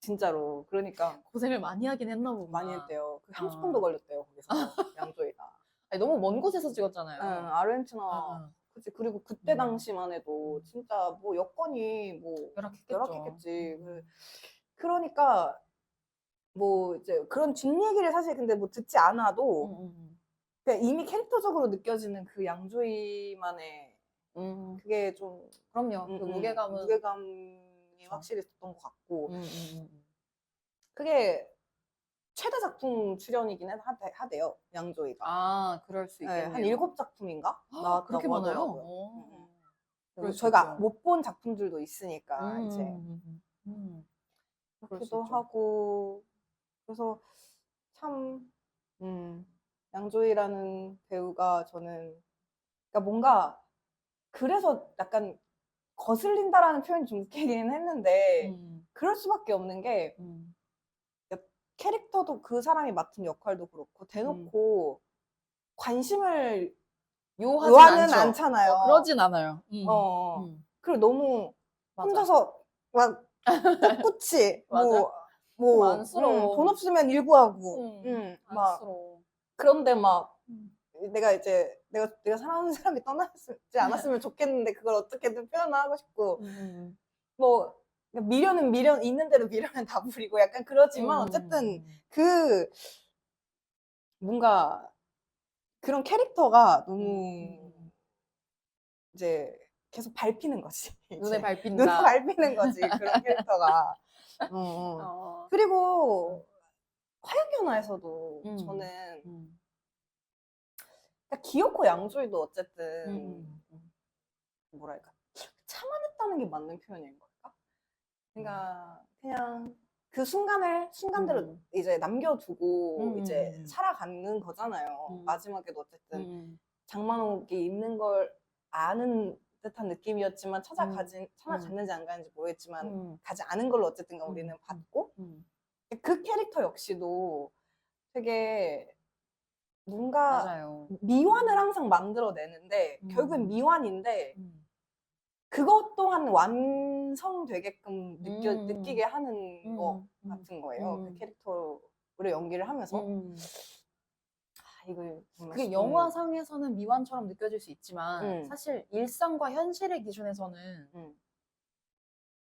진짜로. 그러니까 고생을 많이 하긴 했나 보구나. 많이 했대요. 그 30분도 걸렸대요 거기서 양조위가. 아니, 너무 먼 곳에서 찍었잖아요. 아르헨티나. 그치. 그리고 그때 당시만 해도 진짜 뭐 여건이 뭐 열악했겠지. 그러니까 뭐 이제 그런 뒷얘기를 사실 근데 뭐 듣지 않아도 그냥 이미 캐릭터적으로 느껴지는 그 양조위만의 그게 좀 그럼요. 그 무게감이 그쵸. 확실히 있었던 것 같고 그게 최다 작품 출연이긴 하대요 양조위가. 아, 그럴 수 네, 있겠네요. 한 7작품인가 그렇게 나왔다고 많아요? 하더라고요. 그럴 수 저희가 있죠. 못 본 작품들도 있으니까 이제 그럴 수 그렇기도 있죠. 하고 그래서 참 양조위라는 배우가 저는 그러니까 뭔가 그래서 약간 거슬린다라는 표현이 좀 웃기긴 했는데 그럴 수밖에 없는 게 캐릭터도 그 사람이 맡은 역할도 그렇고 대놓고 관심을 요하는 않잖아요. 그러진 않아요. 그리고 너무 맞아. 혼자서 막 꿋꿋이 맞아. 좀 안쓰러워. 돈 없으면 일구하고 막 안쓰러워. 그런데 막 내가 사랑하는 사람이 떠나지 않았으면 좋겠는데 그걸 어떻게든 표현하고 싶고 뭐 미련은 있는 대로 미련은 다 부리고 약간 그러지만 어쨌든 그 뭔가 그런 캐릭터가 너무 이제 계속 밟히는 거지. 눈에 밟힌다. 눈에 밟히는 거지 그런 캐릭터가. 그리고 화양연화에서도 저는 그러니까 기어코 양조위도 어쨌든 뭐랄까 참아냈다는 게 맞는 표현인 걸까? 그러니까 그냥 그 순간대로 이제 남겨두고 이제 살아가는 거잖아요. 마지막에도 어쨌든 장만옥이 있는 걸 아는 듯한 느낌이었지만 찾아갔는지 안 가는지 모르겠지만 가지 않은 걸로 어쨌든 우리는 봤고 그 캐릭터 역시도 되게 뭔가 맞아요. 미완을 항상 만들어내는데 결국엔 미완인데 그것 또한 완성되게끔 느끼게 하는 거 같은 거예요. 그 캐릭터를 연기를 하면서 이거 정말 그게 영화상에서는 미완처럼 느껴질 수 있지만 사실 일상과 현실의 기준에서는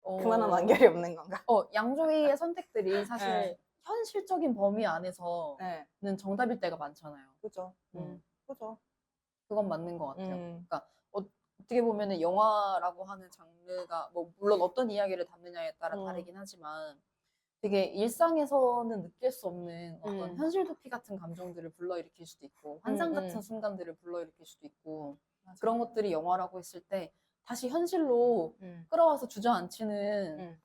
그만한 완결이 없는 건가? 양조위의 선택들이 사실 네. 현실적인 범위 안에서는 네. 정답일 때가 많잖아요. 그죠. 그죠. 그건 맞는 것 같아요. 그러니까 어떻게 보면은 영화라고 하는 장르가 뭐 물론 어떤 이야기를 담느냐에 따라 다르긴 하지만 되게 일상에서는 느낄 수 없는 어떤 현실 도피 같은 감정들을 불러일으킬 수도 있고 환상 같은 순간들을 불러일으킬 수도 있고 맞아. 그런 것들이 영화라고 했을 때 다시 현실로 끌어와서 주저앉히는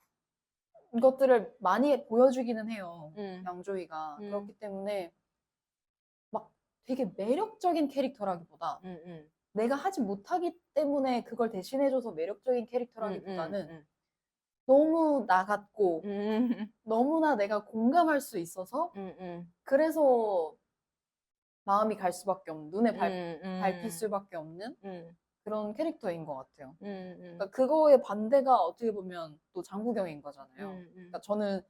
것들을 많이 보여주기는 해요. 양조위가. 그렇기 때문에 막 되게 매력적인 캐릭터라기보다 내가 하지 못하기 때문에 그걸 대신해줘서 매력적인 캐릭터라기보다는 너무 나 같고 너무나 내가 공감할 수 있어서 그래서 마음이 갈 수밖에 없는 눈에 밟힐 수밖에 없는 그런 캐릭터인 것 같아요. 그러니까 그거의 반대가 어떻게 보면 또 장국영인 거잖아요. 그러니까 저는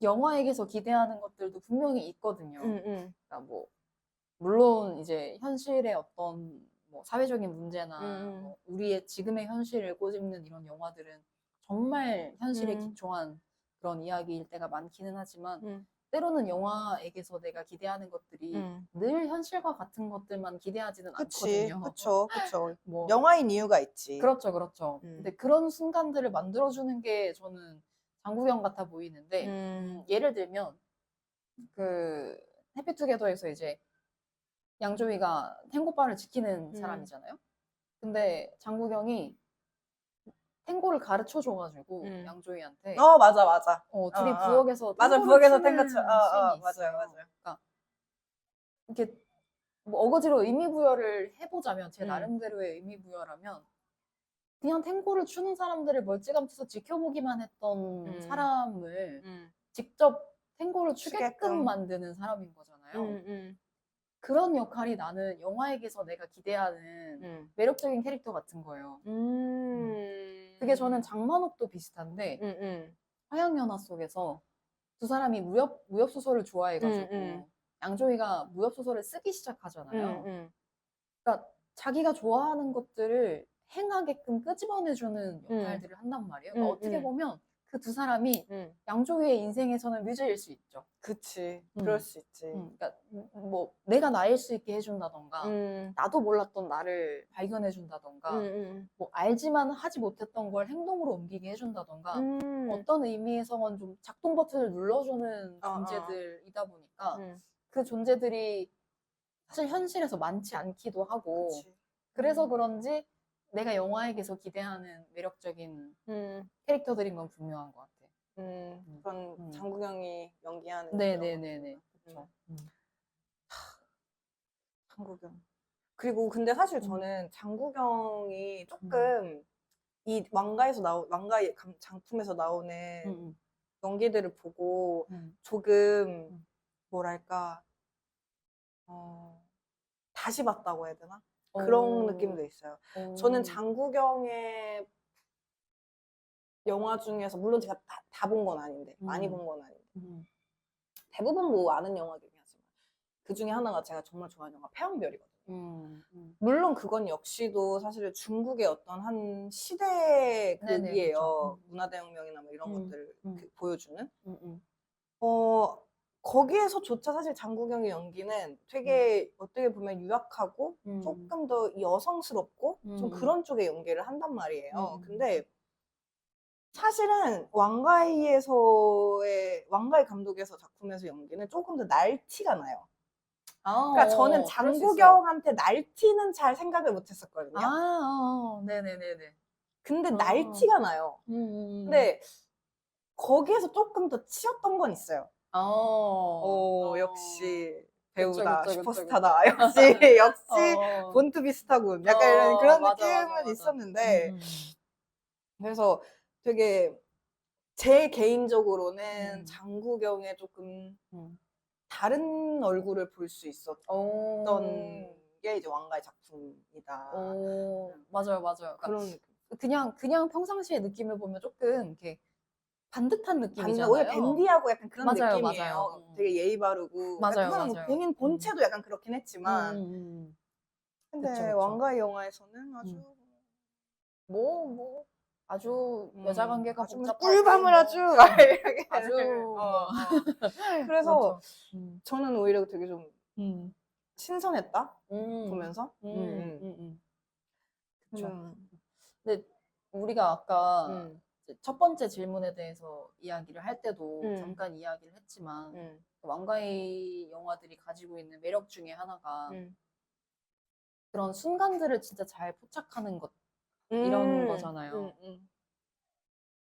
영화에게서 기대하는 것들도 분명히 있거든요. 그러니까 뭐 물론 이제 현실의 어떤 뭐 사회적인 문제나 뭐 우리의 지금의 현실을 꼬집는 이런 영화들은 정말 현실에 기초한 그런 이야기일 때가 많기는 하지만 때로는 영화에게서 내가 기대하는 것들이 늘 현실과 같은 것들만 기대하지는 않거든요. 그쵸. 뭐 영화인 이유가 있지. 그렇죠. 근데 그런 순간들을 만들어주는 게 저는 장국영 같아 보이는데 예를 들면 그 해피투게더에서 이제 양조위가 탱고바를 지키는 사람이잖아요. 근데 장국영이 탱고를 가르쳐 줘가지고 양조위한테 맞아. 둘이 부엌에서 맞아, 탱고를 부엌에서 추는 탱고 쳐. 씬이 있어요. 맞아요. 그러니까 이렇게 뭐 어거지로 의미 부여를 해보자면 제 나름대로의 의미 부여라면 그냥 탱고를 추는 사람들을 멀찌감치서 지켜보기만 했던 사람을 직접 탱고를 추게끔 만드는 사람인 거잖아요. 그런 역할이 나는 영화에게서 내가 기대하는 매력적인 캐릭터 같은 거예요. 그게 저는 장만옥도 비슷한데 화양연화 속에서 두 사람이 무협 소설을 좋아해가지고 양조위가 무협 소설을 쓰기 시작하잖아요. 그러니까 자기가 좋아하는 것들을 행하게끔 끄집어내주는 역할들을 한단 말이에요. 그러니까 어떻게 보면 그 두 사람이 양조위의 인생에서는 뮤즈일 수 있죠. 그치. 그럴 수 있지. 그러니까 뭐 내가 나일 수 있게 해준다던가 나도 몰랐던 나를 발견해준다던가 뭐 알지만 하지 못했던 걸 행동으로 옮기게 해준다던가 어떤 의미에서는 좀 작동 버튼을 눌러주는 존재들이다 보니까 그 존재들이 사실 현실에서 많지 않기도 하고 그래서 그런지 내가 영화에게서 기대하는 매력적인 캐릭터들인 건 분명한 것 같아. 그런 장국영이 연기하는 네네네네. 그렇죠. 장국영. 그리고 근데 사실 저는 장국영이 조금 이 왕가의 장품에서 나오는 연기들을 보고 조금 뭐랄까 다시 봤다고 해야 되나? 그런 느낌도 있어요. 저는 장국영의 영화 중에서 물론 제가 다 본 건 아닌데 많이 본 건 아닌데 대부분 뭐 아는 영화긴 하지만 그 중에 하나가 제가 정말 좋아하는 영화 패왕별이거든요. 물론 그건 역시도 사실 중국의 어떤 한 시대의 네네, 극이에요. 그쵸. 문화대혁명이나 뭐 이런 것들을 보여주는. 음. 거기에서조차 사실 장국영의 연기는 되게 어떻게 보면 유약하고 조금 더 여성스럽고 좀 그런 쪽의 연기를 한단 말이에요. 근데 사실은 왕가이 감독에서 작품에서 연기는 조금 더 날티가 나요. 그러니까 저는 그럴 수 있어요. 장국영한테 날티는 잘 생각을 못 했었거든요. 네네네네. 근데 날티가 나요. 근데 거기에서 조금 더 치였던 건 있어요. 역시 배우다, 그쵸. 슈퍼스타다. 역시 본투 비슷하군. 약간 이런 그런 느낌은 맞아. 있었는데 그래서 되게 제 개인적으로는 장국영의 조금 다른 얼굴을 볼 수 있었던 게 이제 왕가의 작품이다. 맞아요. 그러니까 그런 느낌. 그냥 평상시의 느낌을 보면 조금 이렇게 반듯한 오히려 느낌이잖아요. 댄디하고 약간 그런 맞아요, 느낌이에요. 맞아요. 되게 예의 바르고. 맞아요, 그거는 뭐 맞아요. 본인 본체도 약간 그렇긴 했지만. 근데 그쵸, 그쵸. 왕가의 영화에서는 아주 뭐 아주 여자 관계가 아주 무슨 복잡하고 꿀밤을 뭐 아주 막 이렇게 아주 뭐 그래서 그렇죠. 저는 오히려 되게 좀 음. 신선했다 음. 보면서. 그쵸. 근데 우리가 아까 이제 첫 번째 질문에 대해서 이야기를 할 때도 잠깐 이야기를 했지만 왕가의 영화들이 가지고 있는 매력 중에 하나가 그런 순간들을 진짜 잘 포착하는 것 이런 거잖아요.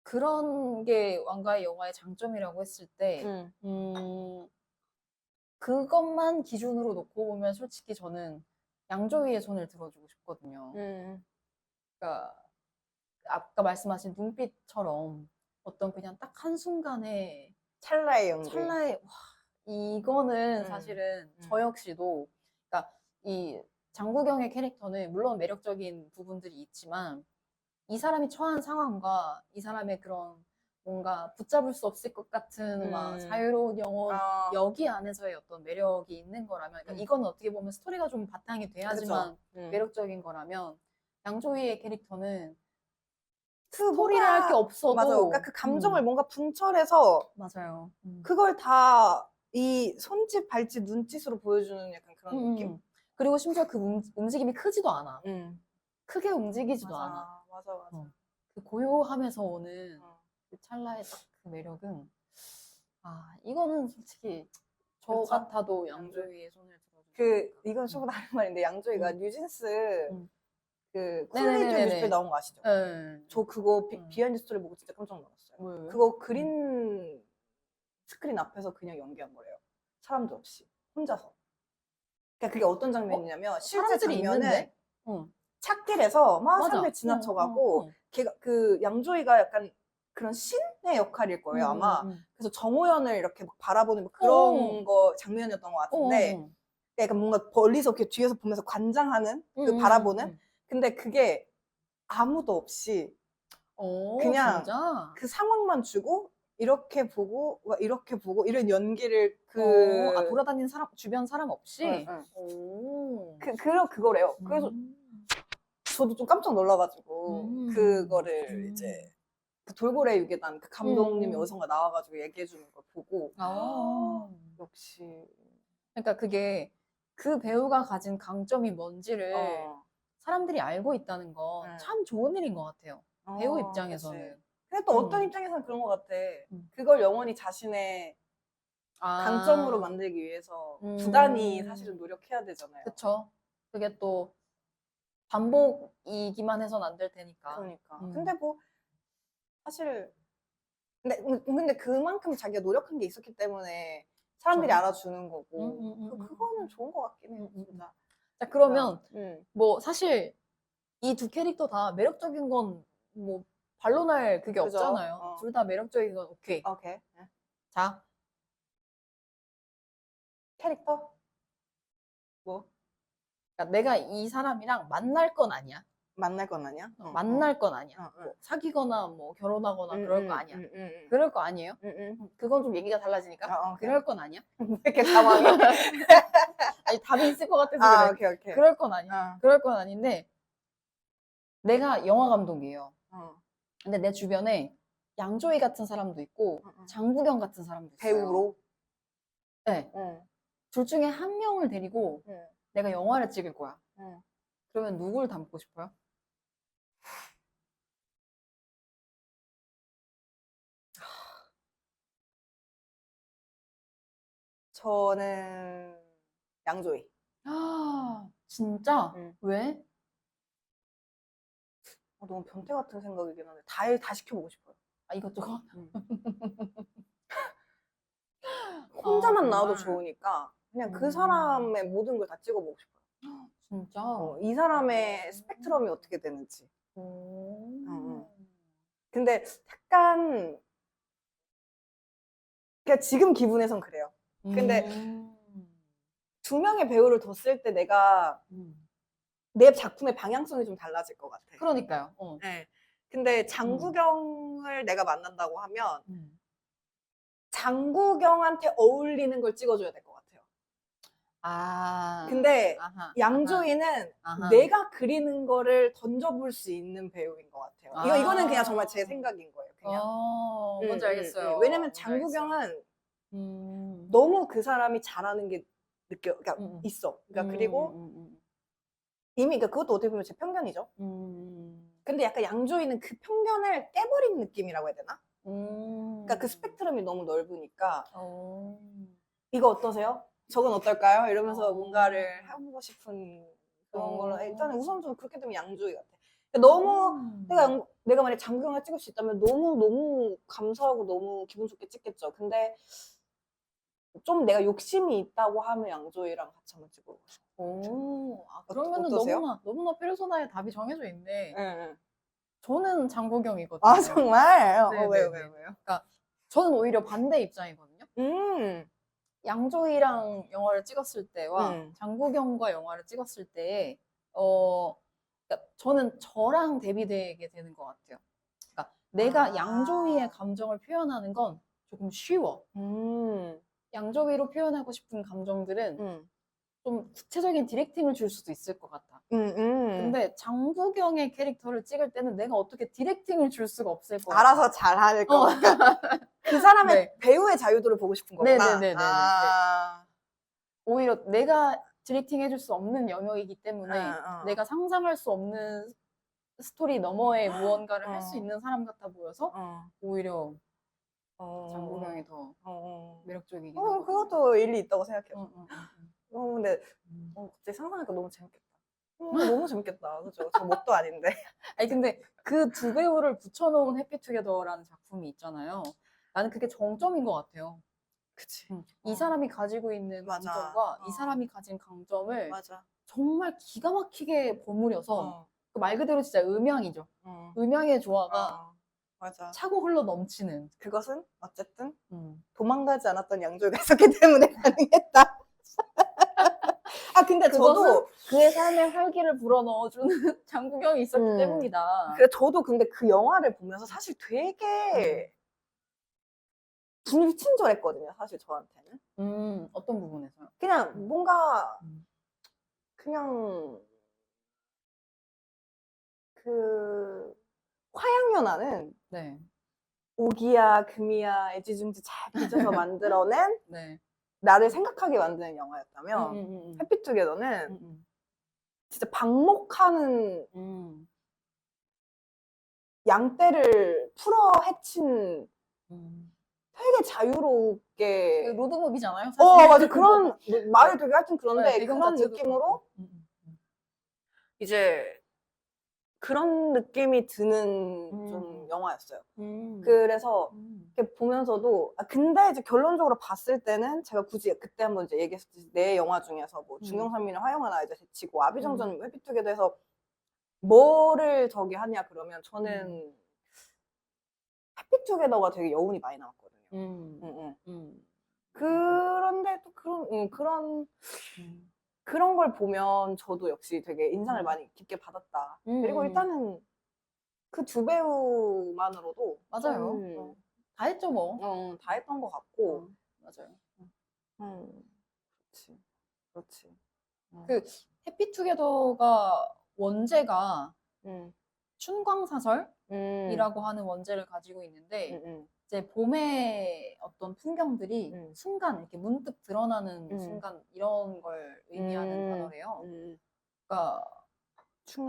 그런 게 왕가의 영화의 장점이라고 했을 때 그것만 기준으로 놓고 보면 솔직히 저는 양조위의 손을 들어주고 싶거든요. 그러니까 아까 말씀하신 눈빛처럼 어떤 그냥 딱 한순간에 찰나의 연기. 찰나에 와, 이거는 사실은 저 역시도 그러니까 이 장국영의 캐릭터는 물론 매력적인 부분들이 있지만 이 사람이 처한 상황과 이 사람의 그런 뭔가 붙잡을 수 없을 것 같은 막 자유로운 영혼 여기 안에서의 어떤 매력이 있는 거라면 그러니까 이거는 어떻게 보면 스토리가 좀 바탕이 돼야지만 매력적인 거라면 양조위의 캐릭터는 스토리를 할 게 없어도 맞아. 그러니까 그 감정을 뭔가 분철해서 맞아요. 그걸 다 이 손짓, 발짓, 눈짓으로 보여주는 약간 그런 느낌? 그리고 심지어 그 움직임이 크지도 않아. 크게 움직이지도 맞아. 않아. 맞아. 그 고요함에서 오는 그 찰나의 딱 그 매력은 이거는 솔직히 저 그렇죠? 같아도 양조위의 손을 이건 조금 다른 말인데 양조위가 뉴진스 그 쿨리즈 네네네네네. 뮤지컬 나온 거 아시죠? 네. 저 그거 비하인드 스토리 보고 진짜 깜짝 놀랐어요. 왜요? 그거 그린 스크린 앞에서 그냥 연기한 거래요. 사람도 없이 혼자서. 그러니까 그게 어떤 장면이냐면 실제 사람들이 장면은 있는데? 찻길에서 막 맞아. 사람들이 지나쳐가고 걔가 그 양조위가 약간 그런 신의 역할일 거예요 아마. 그래서 정호연을 이렇게 막 바라보는 뭐 그런 거 장면이었던 것 같은데 약간 뭔가 멀리서 이렇게 뒤에서 보면서 관장하는 그 바라보는. 근데 그게 아무도 없이 그냥 진짜? 그 상황만 주고 이렇게 보고 이렇게 보고 이런 연기를 돌아다니는 사람 주변 사람 없이? 그거래요. 그래서 저도 좀 깜짝 놀라가지고 그거를 이제 그 돌고래 유괴단 그 감독님이 어디선가 나와가지고 얘기해주는 걸 보고 역시 그러니까 그게 그 배우가 가진 강점이 뭔지를 사람들이 알고 있다는 건 참 좋은 일인 것 같아요. 배우 입장에서는. 그치. 근데 또 어떤 입장에서는 그런 것 같아. 그걸 영원히 자신의 강점으로 만들기 위해서 부단히 사실은 노력해야 되잖아요. 그쵸. 그게 또 반복이기만 해선 안 될 테니까. 그러니까. 근데 뭐 사실 근데 그만큼 자기가 노력한 게 있었기 때문에 사람들이 그쵸. 알아주는 거고 그거는 좋은 것 같긴 해요. 진짜. 자, 그러면 뭐 사실 이 두 캐릭터 다 매력적인 건 뭐 반론할 그게 그죠. 없잖아요. 둘 다 매력적인 건 오케이. 오케이. 자, 캐릭터? 뭐? 그러니까 내가 이 사람이랑 만날 건 아니야. 만날 건 아니야? 만날 건 아니야. 뭐 사귀거나 뭐 결혼하거나 그럴 거 아니야. 그럴 거 아니에요? 그건 좀 얘기가 달라지니까. 그럴 건 아니야? 이렇게 상황이? 아니, 답이 있을 것 같아서 그래. 오케이. 그럴 건 아니야. 그럴 건 아닌데 내가 영화 감독이에요. 근데 내 주변에 양조위 같은 사람도 있고 장국영 같은 사람도 있어요. 배우로? 네. 둘 중에 한 명을 데리고 내가 영화를 찍을 거야. 그러면 누굴 닮고 싶어요? 저는 양조위. 진짜? 왜? 너무 변태 같은 생각이긴 한데 다 시켜보고 싶어요. 이것저것? 혼자만 나와도 정말? 좋으니까 그냥 그 사람의 모든 걸 다 찍어보고 싶어요. 진짜? 이 사람의 스펙트럼이 어떻게 되는지. 근데 약간 그냥 지금 기분에선 그래요. 근데 두 명의 배우를 뒀을 때 내가 내 작품의 방향성이 좀 달라질 것 같아. 그러니까요. 네. 근데 장국영을 내가 만난다고 하면 음. 장국영한테 어울리는 걸 찍어줘야 될 것 같아요. 아. 근데 아하, 양조위는 아하. 내가 그리는 거를 던져볼 수 있는 배우인 것 같아요. 이거는 그냥 정말 제 아. 생각인 거예요. 그냥. 뭔지 알겠어요. 왜냐면 뭔지 알겠어요. 장국영은 음. 너무 그 사람이 잘하는 게 그러니까 음. 있어. 그러니까 그리고 음. 이미 그러니까 그것도 어떻게 보면 제 편견이죠. 근데 약간 양조위는 그 편견을 깨버린 느낌이라고 해야 되나? 그러니까 그 스펙트럼이 너무 넓으니까 이거 어떠세요? 저건 어떨까요? 이러면서 뭔가를 해보고 싶은 그런 걸로 일단은 우선 좀 그렇게 되면 양조위 같아. 그러니까 너무 내가 만약 장국영을 찍을 수 있다면 너무 감사하고 너무 기분 좋게 찍겠죠. 근데 좀 내가 욕심이 있다고 하면 양조위랑 같이 한번 찍어보고 싶어요. 그러면은 어떠세요? 너무나 페르소나의 답이 정해져 있네. 응. 저는 장국영이거든요. 아 정말? 네네네. 왜요? 그러니까 저는 오히려 반대 입장이거든요. 양조위랑 영화를 찍었을 때와 장국영과 영화를 찍었을 때에 그러니까 저는 저랑 대비되게 되는 것 같아요. 그러니까 내가 양조위의 감정을 표현하는 건 조금 쉬워. 양조위로 표현하고 싶은 감정들은 좀 구체적인 디렉팅을 줄 수도 있을 것 같아. 근데 장국영의 캐릭터를 찍을 때는 내가 어떻게 디렉팅을 줄 수가 없을 것 같아. 알아서 잘할 거. 그 사람의 네. 배우의 자유도를 보고 싶은 거구나. 네네네네. 오히려 내가 디렉팅 해줄 수 없는 영역이기 때문에 내가 상상할 수 없는 스토리 너머에 무언가를 할 수 있는 사람 같아 보여서 오히려 장국영이 더 매력적이긴 하거든요. 그것도 일리 있다고 생각해요. 근데 갑자기 상상하니까 너무 재밌겠다. 너무 재밌겠다. 그죠? 저 뭣도 아닌데. 아니 근데 그 두 배우를 붙여놓은 해피투게더라는 작품이 있잖아요. 나는 그게 정점인 것 같아요. 그치. 이 사람이 가지고 있는 맞아. 강점과 이 사람이 가진 강점을 맞아. 정말 기가 막히게 버무려서 그 말 그대로 진짜 음양이죠. 음양의 조화가 맞아. 차고 흘러 넘치는. 그것은 어쨌든 도망가지 않았던 양조위가 있었기 때문에 가능했다. 근데 저도 그의 삶에 활기를 불어넣어주는 장국영이 있었기 때문이다. 그래 저도 근데 그 영화를 보면서 사실 되게 분위기 친절했거든요. 사실 저한테는. 어떤 부분에서요? 그냥 뭔가 그냥 그 화양연화는 네. 오기야 금이야 애지중지 잘 빚어서 만들어낸 네. 나를 생각하게 만드는 영화였다면 해피투게더는 진짜 방목하는 양떼를 풀어 헤친 되게 자유롭게 로드무비잖아요. 사실. 맞아 그런 말이 되게 하여튼 그런데 배경 그런 자체도 느낌으로 이제 그런 느낌이 드는 좀 영화였어요. 그래서 이렇게 보면서도 근데 이제 결론적으로 봤을 때는 제가 굳이 그때 한번 이제 얘기했듯이 내 영화 중에서 뭐 중경산민의 화영하나 이제 제치고 아비정전 해피투게더 해서 뭐를 저기 하냐 그러면 저는 해피투게더가 되게 여운이 많이 남았거든요. 그런데 또 그런 걸 보면 저도 역시 되게 인상을 많이 깊게 받았다. 그리고 일단은 그 두 배우만으로도 맞아요. 다 했죠 뭐. 다 했던 것 같고 맞아요. 그렇지. 그 해피투게더가 원제가 춘광사설이라고 하는 원제를 가지고 있는데 이제 봄의 어떤 풍경들이 순간 이렇게 문득 드러나는 순간 이런 걸 의미하는 단어래요. 그러니까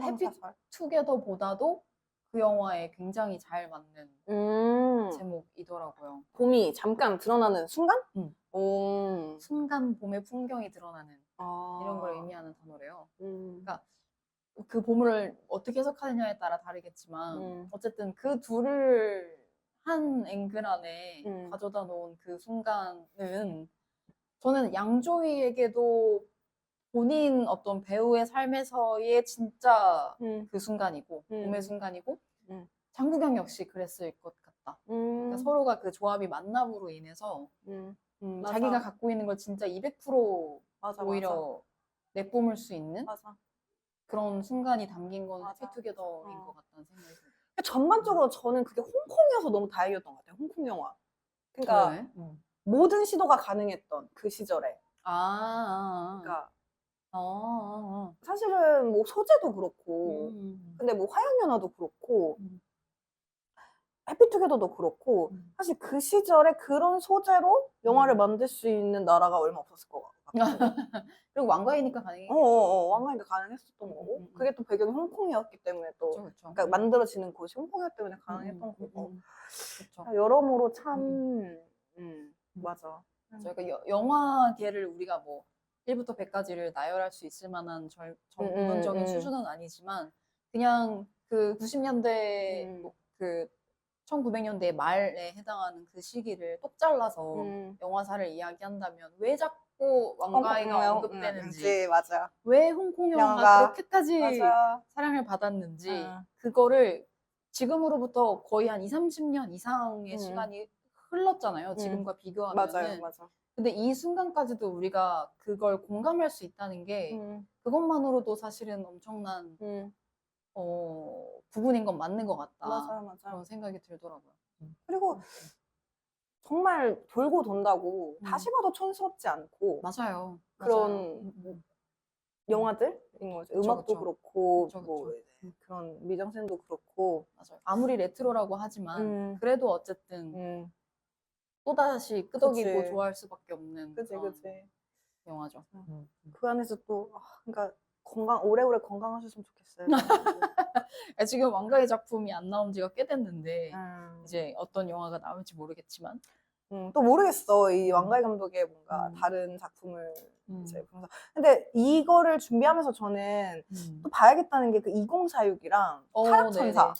해피투게더보다도 그 영화에 굉장히 잘 맞는 제목이더라고요. 봄이 잠깐 드러나는 순간? 순간 봄의 풍경이 드러나는 이런 걸 의미하는 단어래요. 그러니까 그 봄을 어떻게 해석하느냐에 따라 다르겠지만 어쨌든 그 둘을 한 앵글 안에 가져다 놓은 그 순간은 저는 양조위에게도 본인 어떤 배우의 삶에서의 진짜 그 순간이고 봄의 순간이고 장국영 역시 그랬을 것 같다. 그러니까 서로가 그 조합이 만남으로 인해서 자기가 갖고 있는 걸 진짜 200% 오히려 내뿜을 수 있는 그런 순간이 담긴 건 해피투게더인 것 같다는 생각이 들어요. 전반적으로 저는 그게 홍콩이어서 너무 다행이었던 것 같아요. 홍콩 영화. 그러니까 왜? 모든 시도가 가능했던 그 시절에. 아, 그러니까 아, 사실은 뭐 소재도 그렇고, 근데 뭐 화양연화도 그렇고, 해피투게더도 그렇고, 사실 그 시절에 그런 소재로 영화를 만들 수 있는 나라가 얼마 없었을 것 같거든요. 그리고 왕가이니까 가능했겠죠. 왕가니까 가능했었던 거고, 그게 또 배경이 홍콩이었기 때문에 또, 그쵸, 그쵸. 그러니까 만들어지는 곳이 홍콩이었기 때문에 가능했던 거고. 그쵸. 여러모로 참, 맞아. 저희가 영화계를 우리가 뭐 1부터 100까지를 나열할 수 있을 만한 전문적인 수준은 아니지만 그냥 그 90년대 그 1900년대 말에 해당하는 그 시기를 똑 잘라서 영화사를 이야기한다면 왜 자꾸 왕가이가 언급되는지 맞아. 왜 홍콩 영화가 영화가, 그렇게까지 맞아. 사랑을 받았는지 그거를 지금으로부터 거의 한 20, 30년 이상의 시간이 흘렀잖아요. 지금과 비교하면은. 맞아요, 맞아. 근데 이 순간까지도 우리가 그걸 공감할 수 있다는 게 그것만으로도 사실은 엄청난 부분인 건 맞는 것 같다. 맞아. 그런 생각이 들더라고요. 그리고 정말 돌고 돈다고 다시 봐도 촌스럽지 않고 맞아요. 그런 영화들인 거죠. 음악도 그쵸. 그렇고 그쵸, 뭐 그쵸. 그런 미장센도 그렇고. 맞아요. 아무리 레트로라고 하지만 그래도 어쨌든 또다시 끄덕이고 그치. 좋아할 수밖에 없는 그치. 그런 영화죠. 그 안에서 또 그러니까 오래오래 건강하셨으면 좋겠어요. 지금 왕가의 작품이 안 나온 지가 꽤 됐는데 이제 어떤 영화가 나올지 모르겠지만 또 모르겠어. 이 왕가희 감독의 뭔가 다른 작품을 이제 보면서. 근데 이거를 준비하면서 저는 또 봐야겠다는 게 그 2046이랑 타락천사를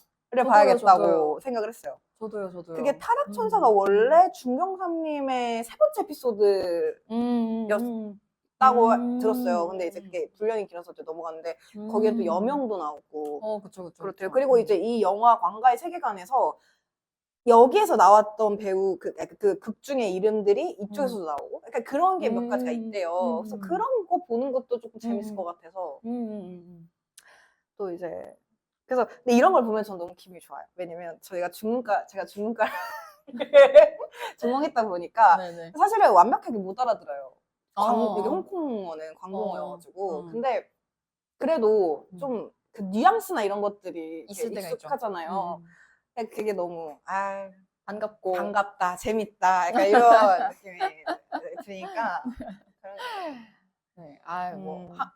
봐야겠다고 저도요. 생각을 했어요. 저도요. 그게 타락천사가 원래 중경삼님의 세 번째 에피소드였다고 들었어요. 근데 이제 그게 분량이 길어서 이제 넘어갔는데 거기에 또 여명도 나오고 그쵸. 그렇대요. 그리고 이제 이 영화 왕가의 세계관에서 여기에서 나왔던 배우 그 극 중의 이름들이 이쪽에서도 나오고 그러니까 그런 게 몇 가지가 있대요. 그래서 그런 거 보는 것도 조금 재밌을 것 같아서 또 이제 그래서 근데 이런 걸 보면 전 너무 기분이 좋아요. 왜냐면 제가 중문과를 전공했다 보니까 네네. 사실은 완벽하게 못 알아들어요. 이게 어. 홍콩어는 광동어여가지고 근데 그래도 좀 그 뉘앙스나 이런 것들이 있을 때가 익숙하잖아요. 그게 너무 반갑고 반갑다, 재밌다, 약간 이런 느낌이 드니까. 네,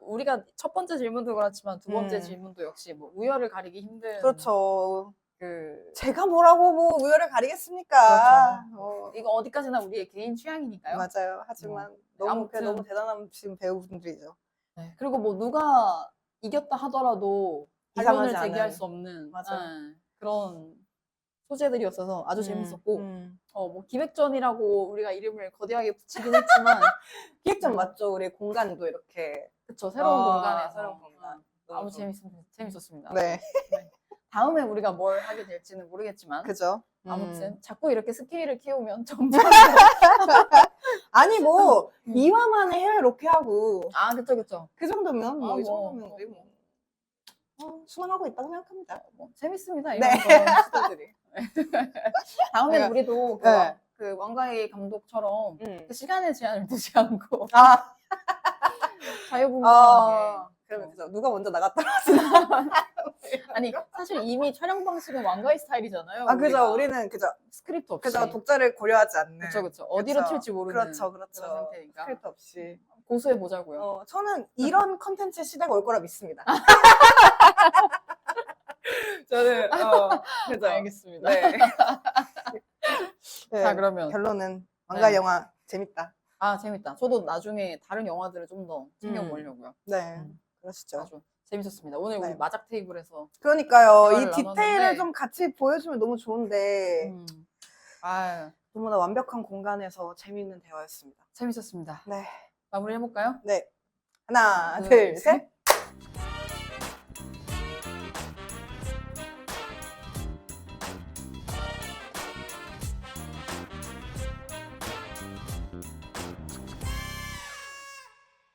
우리가 첫 번째 질문도 그렇지만 두 번째 질문도 역시 뭐 우열을 가리기 힘든 그렇죠. 제가 뭐라고 뭐 우열을 가리겠습니까? 그렇죠. 이거 어디까지나 우리의 개인 취향이니까요. 맞아요. 하지만 너무 대단하신 배우분들이죠. 네. 그리고 뭐 누가 이겼다 하더라도 반론을 제기할 수 없는 그런 소재들이었어서 아주 재밌었고 뭐 기획전이라고 우리가 이름을 거대하게 붙이긴 했지만 기획전 맞죠? 우리 공간도 이렇게 그쵸. 새로운 공간에서 새로운 공간. 아주 재밌었습니다. 네. 다음에 우리가 뭘 하게 될지는 모르겠지만 그죠? 아무튼 자꾸 이렇게 스케일을 키우면 점점 아니 뭐 2화 만에 해외 로케하고 그쵸. 그 정도면 뭐 이 뭐, 정도면 우리 뭐 순항하고 있다고 생각합니다. 뭐 재밌습니다. 네. 이런 시도들이. 다음엔 제가- 우리도 네. 그 왕가희 감독처럼 그 시간의 제한을 두지 않고 자유분방하게. 그러면 그죠. 누가 먼저 나갔다 하시나? 아니 사실 이미 촬영 방식은 왕가희 스타일이잖아요. 그죠. 우리가. 우리는 그죠. 스크립트 없이. 그죠. 독자를 고려하지 않는. 그쵸. 어디로 그쵸. 튈지 모르는 그런 그런 상태니까. 스크립트 없이. 고수해 보자고요. 저는 이런 컨텐츠 시대가 올 거라 믿습니다. 저는 그죠. 알겠습니다. 네. 자, 그러면 결론은 왕가희 영화 재밌다. 재밌다. 저도 나중에 다른 영화들을 좀 더 챙겨보려고요. 네. 그러시죠. 아주 재밌었습니다. 오늘 우리 마작 테이블에서 그러니까요. 이 대화를 디테일을 나눴는데. 좀 같이 보여주면 너무 좋은데 너무나 완벽한 공간에서 재미있는 대화였습니다. 재밌었습니다. 네. 마무리 해볼까요? 네. 하나, 둘, 둘, 셋.